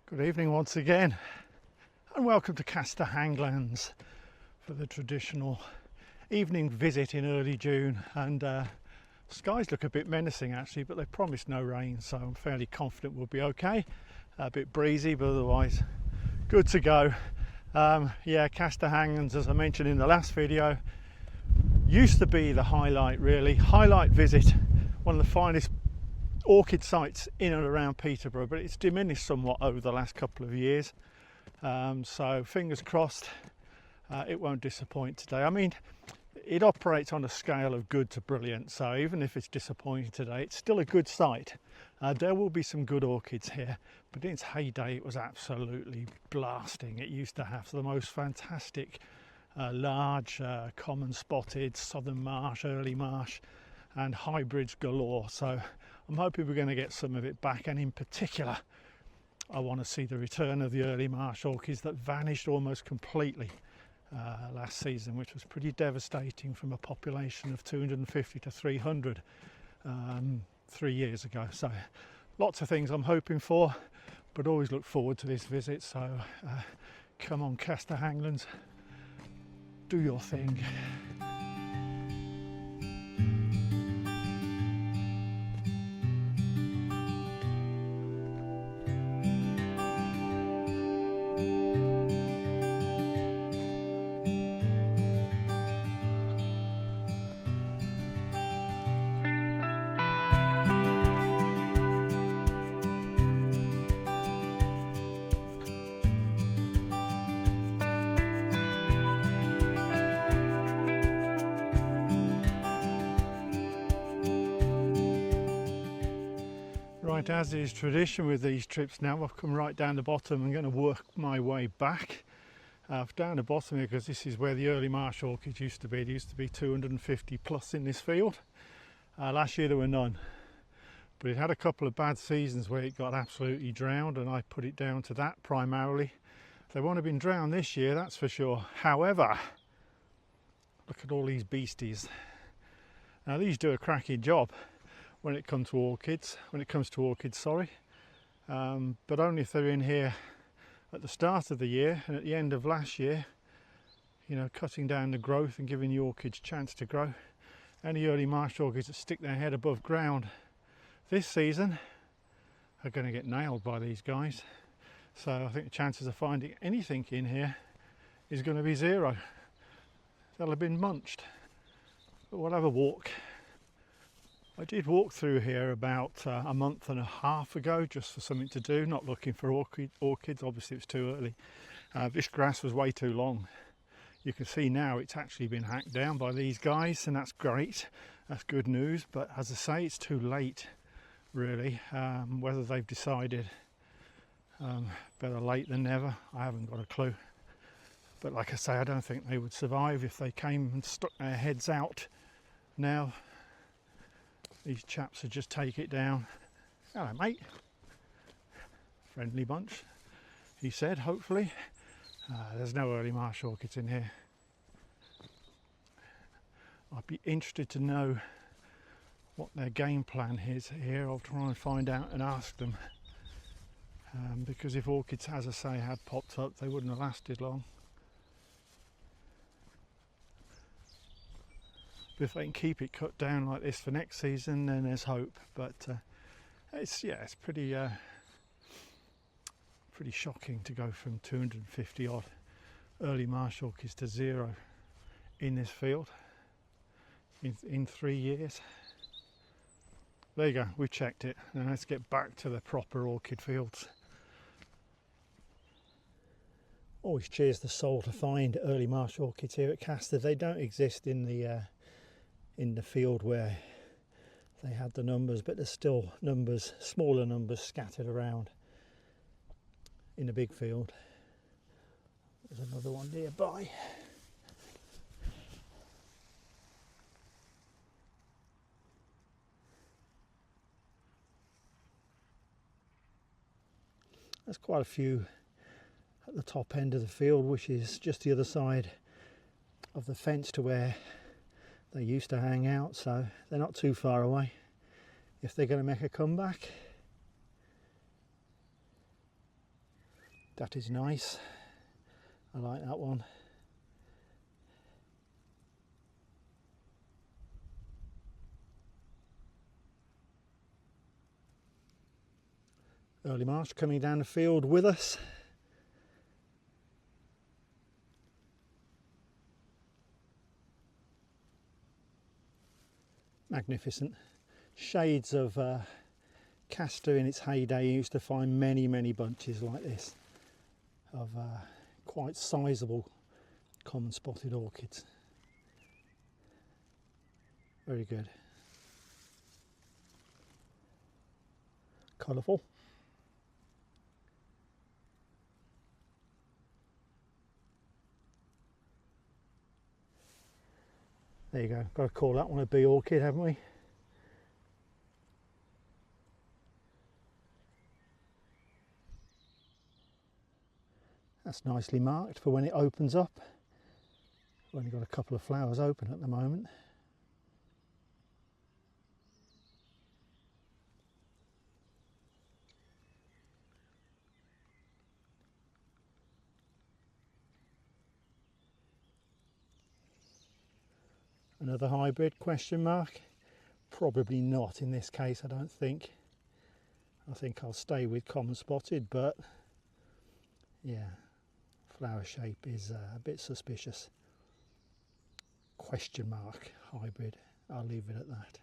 Good evening once again, and welcome to Castor Hanglands for the traditional evening visit in early June. And skies look a bit menacing actually, but they promise no rain, so I'm fairly confident we'll be okay. A bit breezy, but otherwise good to go. Yeah, Castor Hanglands, as I mentioned in the last video, used to be the highlight visit, one of the finest orchid sites in and around Peterborough, but it's diminished somewhat over the last couple of years. So fingers crossed it won't disappoint today. I mean, it operates on a scale of good to brilliant, so even if it's disappointing today, it's still a good site. There will be some good orchids here, but in its heyday it was absolutely blasting. It used to have the most fantastic large common spotted, southern marsh, early marsh and hybrids galore. So I'm hoping we're going to get some of it back, and in particular I want to see the return of the early marsh orchids that vanished almost completely last season, which was pretty devastating from a population of 250 to 300 3 years ago. So lots of things I'm hoping for, but always look forward to this visit. So come on, Castor Hanglands, do your thing. Right, as is tradition with these trips now, I've come right down the bottom. I'm going to work my way back down the bottom here, because this is where the early marsh orchids used to be. There used to be 250 plus in this field. Last year there were none, but it had a couple of bad seasons where it got absolutely drowned, and I put it down to that primarily. They won't have been drowned this year, that's for sure. However, look at all these beasties. Now these do a cracking job when it comes to orchids, but only if they're in here at the start of the year and at the end of last year, you know, cutting down the growth and giving the orchids a chance to grow. Any early marsh orchids that stick their head above ground this season are going to get nailed by these guys. So I think the chances of finding anything in here is going to be zero. They'll have been munched. But we'll have a walk. I did walk through here about a month and a half ago just for something to do, not looking for orchids, obviously it's too early. This grass was way too long. You can see now it's actually been hacked down by these guys, and that's great, that's good news, but as I say, it's too late really. Whether they've decided better late than never, I haven't got a clue. But like I say, I don't think they would survive if they came and stuck their heads out now. These chaps would just take it down. Hello mate. Friendly bunch, he said, hopefully. There's no early marsh orchids in here. I'd be interested to know what their game plan is here. I'll try and find out and ask them. Because if orchids, as I say, had popped up, they wouldn't have lasted long. But if they can keep it cut down like this for next season, then there's hope. But it's pretty shocking to go from 250 odd early marsh orchids to zero in this field in 3 years. There you go, we checked it. Now let's get back to the proper orchid fields. Always cheers the soul to find early marsh orchids here at Castor. They don't exist in the field where they had the numbers, but there's still numbers, smaller numbers scattered around in a big field. There's another one nearby. There's quite a few at the top end of the field, which is just the other side of the fence to where they used to hang out, so they're not too far away if they're going to make a comeback. That is nice. I like that one. Early Marsh coming down the field with us. Magnificent. Shades of Castor in its heyday. You used to find many bunches like this of quite sizable common spotted orchids. Very good. Colourful. There you go. Got to call that one a bee orchid, haven't we? That's nicely marked for when it opens up. We've only got a couple of flowers open at the moment. Another hybrid, question mark? Probably not in this case, I don't think. I think I'll stay with common spotted, but yeah, flower shape is a bit suspicious. Question mark, hybrid. I'll leave it at that.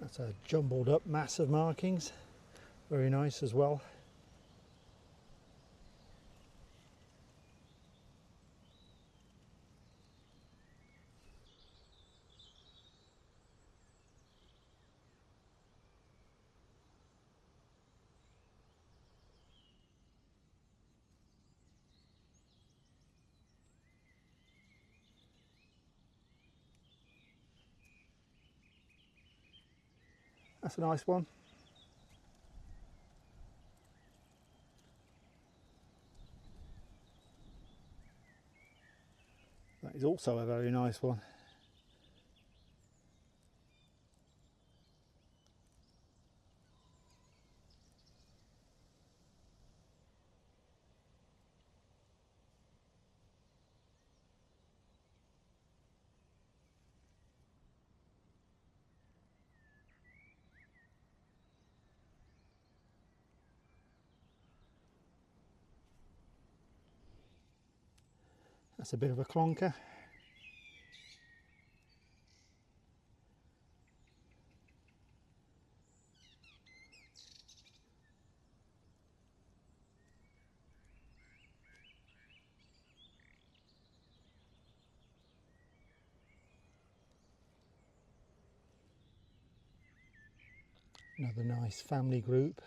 That's a jumbled up mass of markings. Very nice as well. That's a nice one. That is also a very nice one. That's a bit of a clonker. Another nice family group.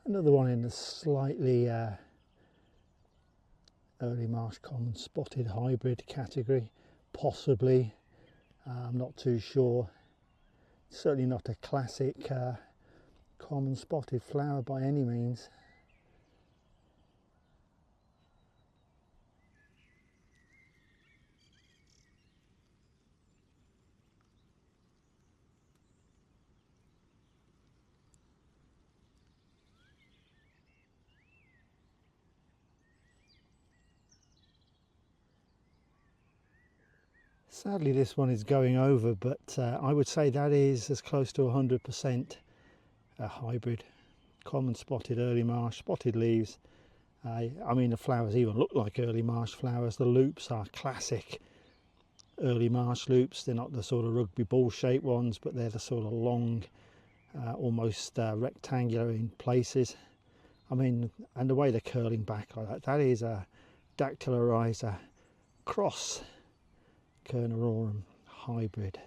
Another one in the slightly early Marsh common spotted hybrid category, possibly. I'm not too sure. Certainly not a classic common spotted flower by any means. Sadly this one is going over, but I would say that is as close to 100% a hybrid common spotted early Marsh, spotted leaves. I mean the flowers even look like early Marsh flowers. The loops are classic early Marsh loops. They're not the sort of rugby ball shaped ones, but they're the sort of long, almost rectangular in places. I mean, and the way they're curling back like that, that is a dactylorhiza cross Kernerorum hybrid.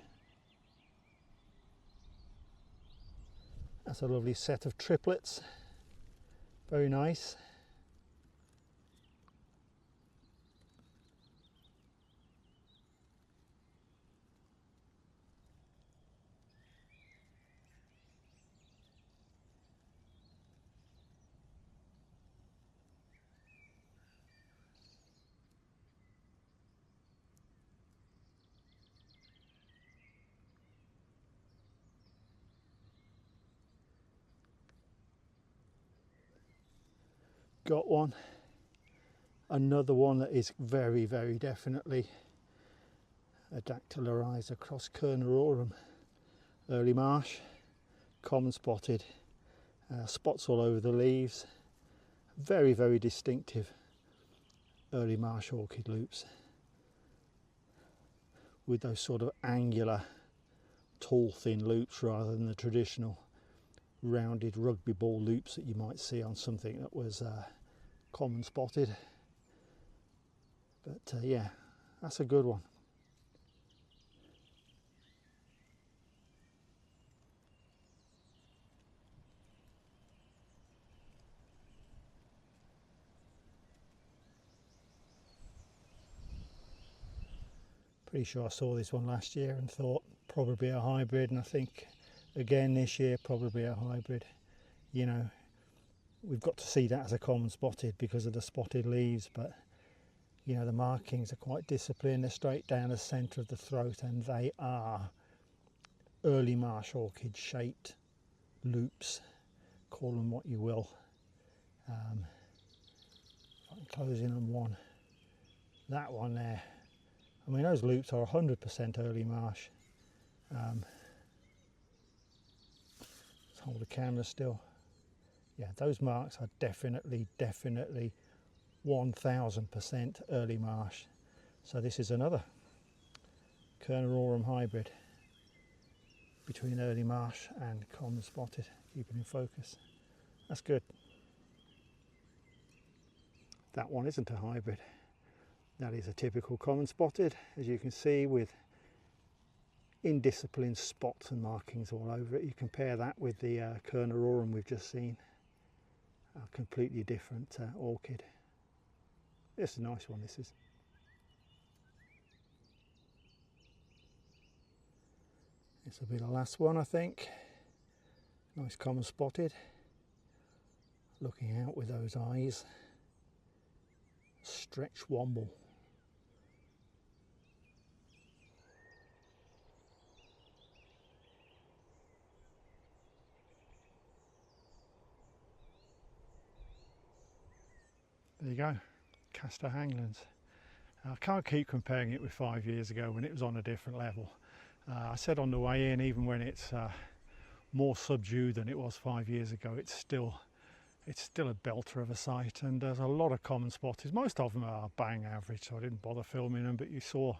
That's a lovely set of triplets. Very nice. got one. Another one that is very, very definitely a dactylarized across Kernerorum. Early marsh, common spotted, spots all over the leaves. Very, very distinctive early marsh orchid loops with those sort of angular, tall, thin loops rather than the traditional rounded rugby ball loops that you might see on something that was common spotted. But yeah, that's a good one. Pretty sure I saw this one last year and thought probably a hybrid, and I think again this year probably a hybrid. You know, we've got to see that as a common spotted because of the spotted leaves, but you know, the markings are quite disciplined. They're straight down the centre of the throat, and they are early marsh orchid shaped loops, call them what you will. If I can close in on one, that one there, I mean those loops are 100% early marsh. Let's hold the camera still. Yeah, those marks are definitely 1000% early marsh. So this is another Kernerorum hybrid between early marsh and common spotted. Keep it in focus. That's good. That one isn't a hybrid. That is a typical common spotted, as you can see, with indisciplined spots and markings all over it. You compare that with the Kernerorum we've just seen. A completely different orchid. It's a nice one, this is. This will be the last one, I think. Nice common spotted. Looking out with those eyes. Stretch womble. There you go, Castor Hanglands. I can't keep comparing it with 5 years ago when it was on a different level. I said on the way in, even when it's more subdued than it was 5 years ago, it's still a belter of a sight, and there's a lot of common spotters. Most of them are bang average, so I didn't bother filming them, but you saw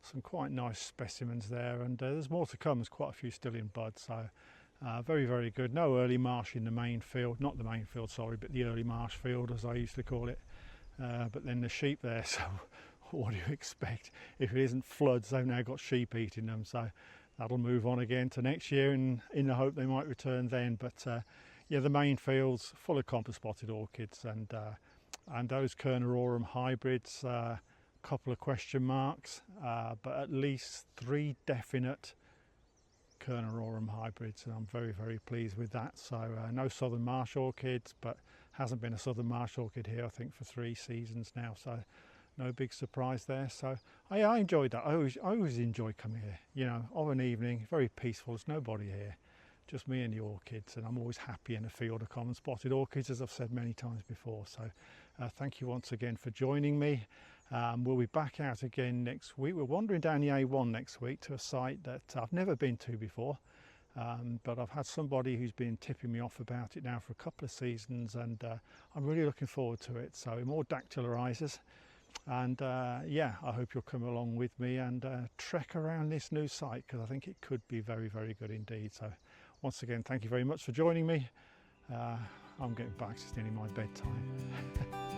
some quite nice specimens there, and there's more to come. There's quite a few still in bud, so very, very good. No early marsh in the main field, not the main field, sorry, but the early marsh field, as I used to call it. But then the sheep there, so what do you expect? If it isn't floods, they've now got sheep eating them, so that'll move on again to next year in the hope they might return then. But yeah, the main field's full of common spotted orchids, and those Kernerorum hybrids, couple of question marks, but at least 3 definite Kernerorum hybrids, and I'm very, very pleased with that. So no southern marsh orchids, but hasn't been a southern marsh orchid here I think for 3 seasons now, so no big surprise there. So I enjoyed that. I always enjoy coming here, you know, of an evening, very peaceful. There's nobody here, just me and the orchids, and I'm always happy in a field of common spotted orchids, as I've said many times before. So thank you once again for joining me. We'll be back out again next week. We're wandering down the A1 next week to a site that I've never been to before, but I've had somebody who's been tipping me off about it now for a couple of seasons, and I'm really looking forward to it. So more dactylarizers, and yeah, I hope you'll come along with me and trek around this new site, because I think it could be very, very good indeed. So once again, thank you very much for joining me. I'm getting back, it's nearly my bedtime.